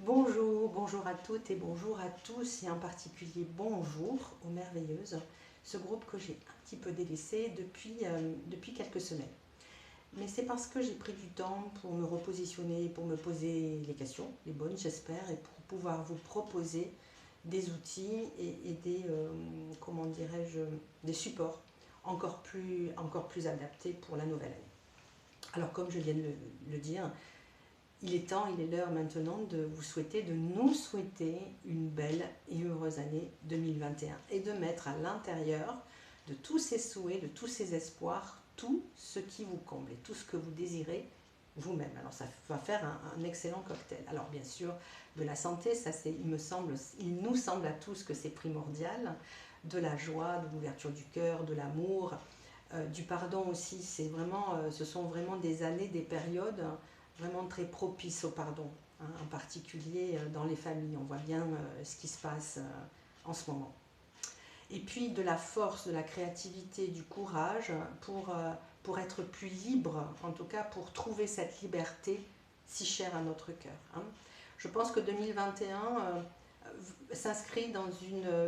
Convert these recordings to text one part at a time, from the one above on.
Bonjour, bonjour à toutes et bonjour à tous, et en particulier bonjour aux merveilleuses, ce groupe que j'ai un petit peu délaissé depuis quelques semaines. Mais c'est parce que j'ai pris du temps pour me repositionner, pour me poser les questions, les bonnes j'espère, et pour pouvoir vous proposer des outils et comment dirais-je, des supports encore plus adaptés pour la nouvelle année. Alors comme je viens de le dire, il est temps, il est l'heure maintenant de nous souhaiter une belle et heureuse année 2021 et de mettre à l'intérieur de tous ces souhaits, de tous ces espoirs, tout ce qui vous comble et tout ce que vous désirez vous-même. Alors ça va faire un excellent cocktail. Alors bien sûr, de la santé, ça c'est, il nous semble à tous que c'est primordial, de la joie, de l'ouverture du cœur, de l'amour, du pardon aussi. Ce sont vraiment des années, des périodes vraiment très propices au pardon, hein, en particulier dans les familles. On voit bien ce qui se passe en ce moment. Et puis de la force, de la créativité, du courage pour être plus libre, en tout cas pour trouver cette liberté si chère à notre cœur. Hein. Je pense que 2021 s'inscrit dans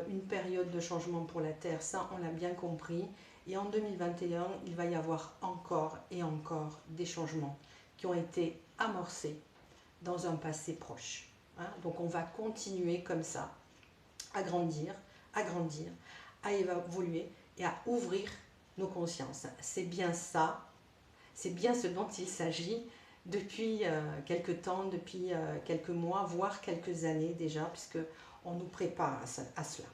une période de changement pour la Terre, ça on l'a bien compris. Et en 2021, il va y avoir encore et encore des changements qui ont été amorcés dans un passé proche. Hein. Donc on va continuer comme ça, à grandir, à évoluer et à ouvrir nos consciences. C'est bien ça, c'est bien ce dont il s'agit depuis quelques temps, depuis quelques mois, voire quelques années déjà, puisque on nous prépare à cela.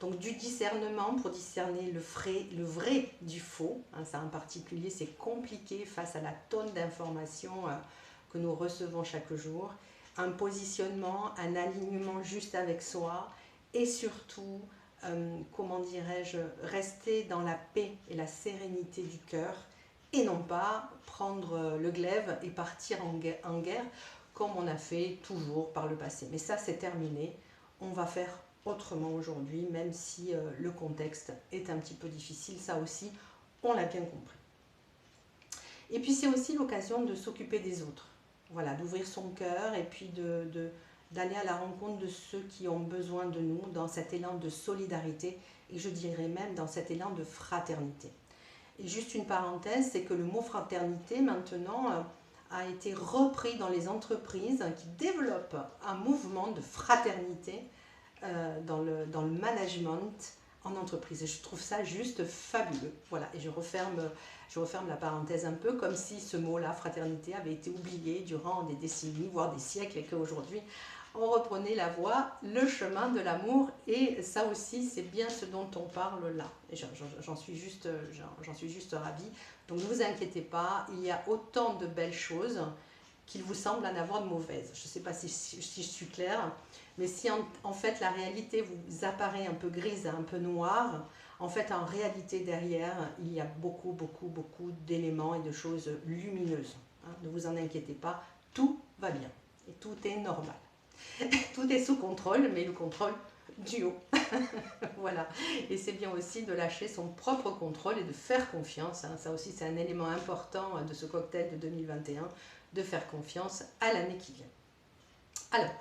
Donc du discernement pour discerner le vrai du faux, hein, ça en particulier c'est compliqué face à la tonne d'informations que nous recevons chaque jour, un positionnement, un alignement juste avec soi et surtout, comment dirais-je, rester dans la paix et la sérénité du cœur et non pas prendre le glaive et partir en guerre comme on a fait toujours par le passé. Mais ça c'est terminé, on va faire autrement aujourd'hui, même si le contexte est un petit peu difficile, ça aussi on l'a bien compris. Et puis c'est aussi l'occasion de s'occuper des autres, voilà, d'ouvrir son cœur et puis d'aller à la rencontre de ceux qui ont besoin de nous dans cet élan de solidarité et je dirais même dans cet élan de fraternité. Et juste une parenthèse, c'est que le mot fraternité maintenant a été repris dans les entreprises qui développent un mouvement de fraternité dans le management en entreprise. Et je trouve ça juste fabuleux. Voilà, et je referme la parenthèse un peu comme si ce mot-là, fraternité, avait été oublié durant des décennies, voire des siècles, et qu'aujourd'hui, on reprenait la voie, le chemin de l'amour, et ça aussi, c'est bien ce dont on parle là. Et j'en suis juste ravie. Donc ne vous inquiétez pas, il y a autant de belles choses qu'il vous semble en avoir de mauvaises. Je ne sais pas si je suis claire, mais si en fait la réalité vous apparaît un peu grise, un peu noire, en fait en réalité derrière, il y a beaucoup d'éléments et de choses lumineuses. Hein. Ne vous en inquiétez pas, tout va bien et tout est normal. Tout est sous contrôle, mais le contrôle du haut. Voilà. Et c'est bien aussi de lâcher son propre contrôle et de faire confiance. Hein. Ça aussi, c'est un élément important de ce cocktail de 2021, de faire confiance à l'année qui vient. Alors,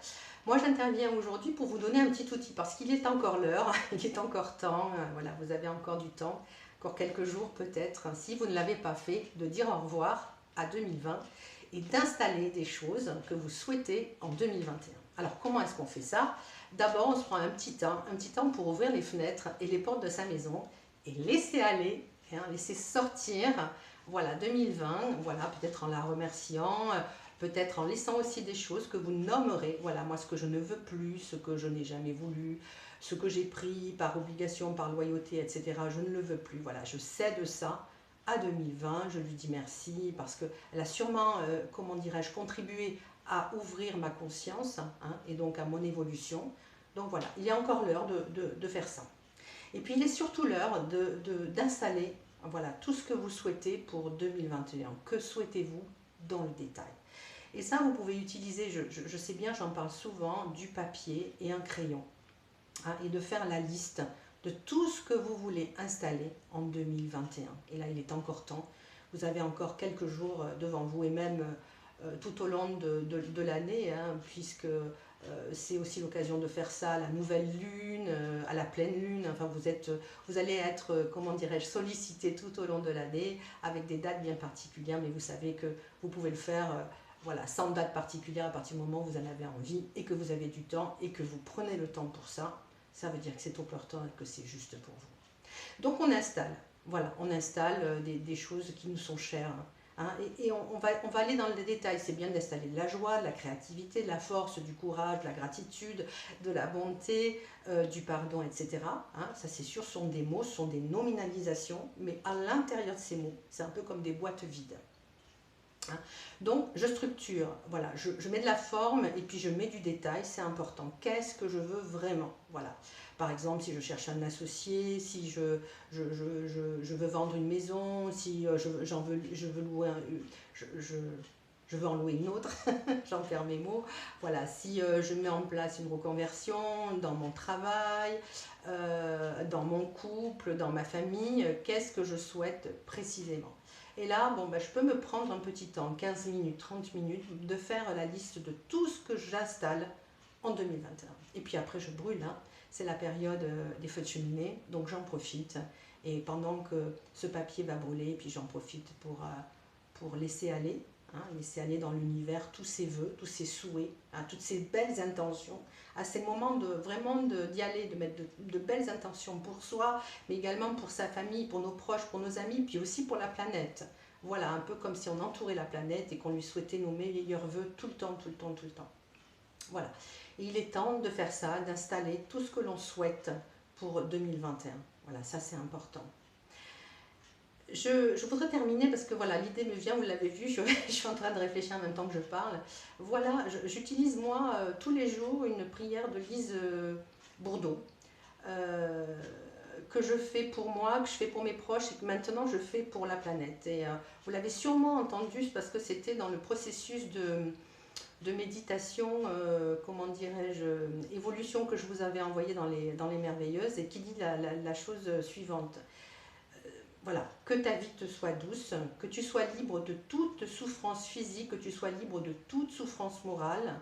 moi j'interviens aujourd'hui pour vous donner un petit outil, parce qu'il est encore l'heure, il est encore temps, voilà, vous avez encore du temps, encore quelques jours peut-être, si vous ne l'avez pas fait, de dire au revoir à 2020 et d'installer des choses que vous souhaitez en 2021. Alors comment est-ce qu'on fait ça? D'abord on se prend un petit temps pour ouvrir les fenêtres et les portes de sa maison et laisser aller, hein, laisser sortir, voilà, 2020, voilà, peut-être en la remerciant, peut-être en laissant aussi des choses que vous nommerez, voilà, moi ce que je ne veux plus, ce que je n'ai jamais voulu, ce que j'ai pris par obligation, par loyauté, etc., je ne le veux plus, voilà, je cède ça à 2020, je lui dis merci, parce qu'elle a sûrement, comment dirais-je, contribué à ouvrir ma conscience, hein, et donc à mon évolution, donc voilà, il est encore l'heure de faire ça. Et puis il est surtout l'heure d'installer, voilà, tout ce que vous souhaitez pour 2021, que souhaitez-vous dans le détail. Et ça, vous pouvez utiliser, je sais bien, j'en parle souvent, du papier et un crayon. Hein, et de faire la liste de tout ce que vous voulez installer en 2021. Et là, il est encore temps. Vous avez encore quelques jours devant vous et même tout au long de l'année, hein, puisque c'est aussi l'occasion de faire ça à la nouvelle lune, à la pleine lune. Enfin, vous allez être, comment dirais-je, sollicité tout au long de l'année avec des dates bien particulières, mais vous savez que vous pouvez le faire voilà, sans date particulière à partir du moment où vous en avez envie et que vous avez du temps et que vous prenez le temps pour ça. Ça veut dire que c'est opportun et que c'est juste pour vous. Donc on installe, voilà, on installe des choses qui nous sont chères. Hein, et on va aller dans les détails. C'est bien d'installer de la joie, de la créativité, de la force, du courage, de la gratitude, de la bonté, du pardon, etc. Hein, ça c'est sûr, ce sont des mots, ce sont des nominalisations, mais à l'intérieur de ces mots, c'est un peu comme des boîtes vides. Hein. Donc je structure, voilà, je mets de la forme et puis je mets du détail, c'est important. Qu'est-ce que je veux vraiment? Voilà. Par exemple, si je cherche un associé, si je veux vendre une maison, si je veux louer je veux en louer une autre, j'en perds mes mots. Voilà, si je mets en place une reconversion dans mon travail, dans mon couple, dans ma famille, qu'est-ce que je souhaite précisément? Et là, bon, ben, je peux me prendre un petit temps, 15 minutes, 30 minutes, de faire la liste de tout ce que j'installe en 2021. Et puis après, je brûle. Hein. C'est la période des feux de cheminée, donc j'en profite. Et pendant que ce papier va brûler, puis j'en profite pour laisser aller dans l'univers tous ses vœux, tous ses souhaits, hein, toutes ses belles intentions. À ces moments d'y aller, de mettre de belles intentions pour soi, mais également pour sa famille, pour nos proches, pour nos amis, puis aussi pour la planète. Voilà, un peu comme si on entourait la planète et qu'on lui souhaitait nos meilleurs vœux tout le temps, tout le temps, tout le temps. Voilà. Et il est temps de faire ça, d'installer tout ce que l'on souhaite pour 2021. Voilà, ça c'est important. Je voudrais terminer parce que voilà, l'idée me vient, vous l'avez vu, je suis en train de réfléchir en même temps que je parle. Voilà, j'utilise moi tous les jours une prière de Lise Bourdeau que je fais pour moi, que je fais pour mes proches et que maintenant je fais pour la planète. Et vous l'avez sûrement entendu parce que c'était dans le processus de méditation, comment dirais-je, évolution que je vous avais envoyé dans les Merveilleuses et qui dit la chose suivante. Voilà, que ta vie te soit douce, que tu sois libre de toute souffrance physique, que tu sois libre de toute souffrance morale,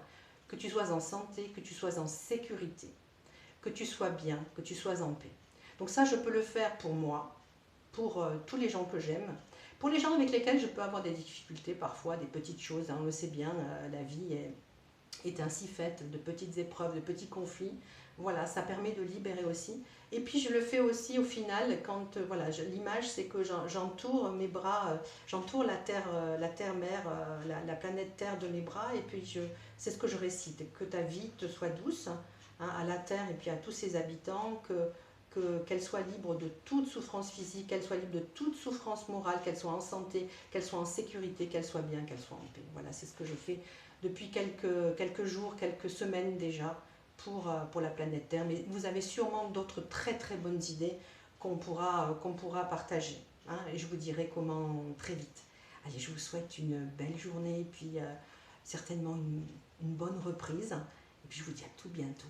que tu sois en santé, que tu sois en sécurité, que tu sois bien, que tu sois en paix. Donc ça, je peux le faire pour moi, pour tous les gens que j'aime, pour les gens avec lesquels je peux avoir des difficultés parfois, des petites choses, hein, on le sait bien, la vie est ainsi faite de petites épreuves, de petits conflits. Voilà, ça permet de libérer aussi. Et puis je le fais aussi au final quand voilà, l'image c'est que j'entoure mes bras, j'entoure la terre-mère, la planète Terre de mes bras et puis c'est ce que je récite, que ta vie te soit douce hein, à la Terre et puis à tous ses habitants, qu'elle soit libre de toute souffrance physique, qu'elle soit libre de toute souffrance morale, qu'elle soit en santé, qu'elle soit en sécurité, qu'elle soit bien, qu'elle soit en paix. Voilà, c'est ce que je fais depuis quelques jours, quelques semaines déjà pour la planète Terre. Mais vous avez sûrement d'autres très très bonnes idées qu'on pourra partager. Hein, et je vous dirai comment très vite. Allez, je vous souhaite une belle journée et puis certainement une bonne reprise. Et puis je vous dis à tout bientôt.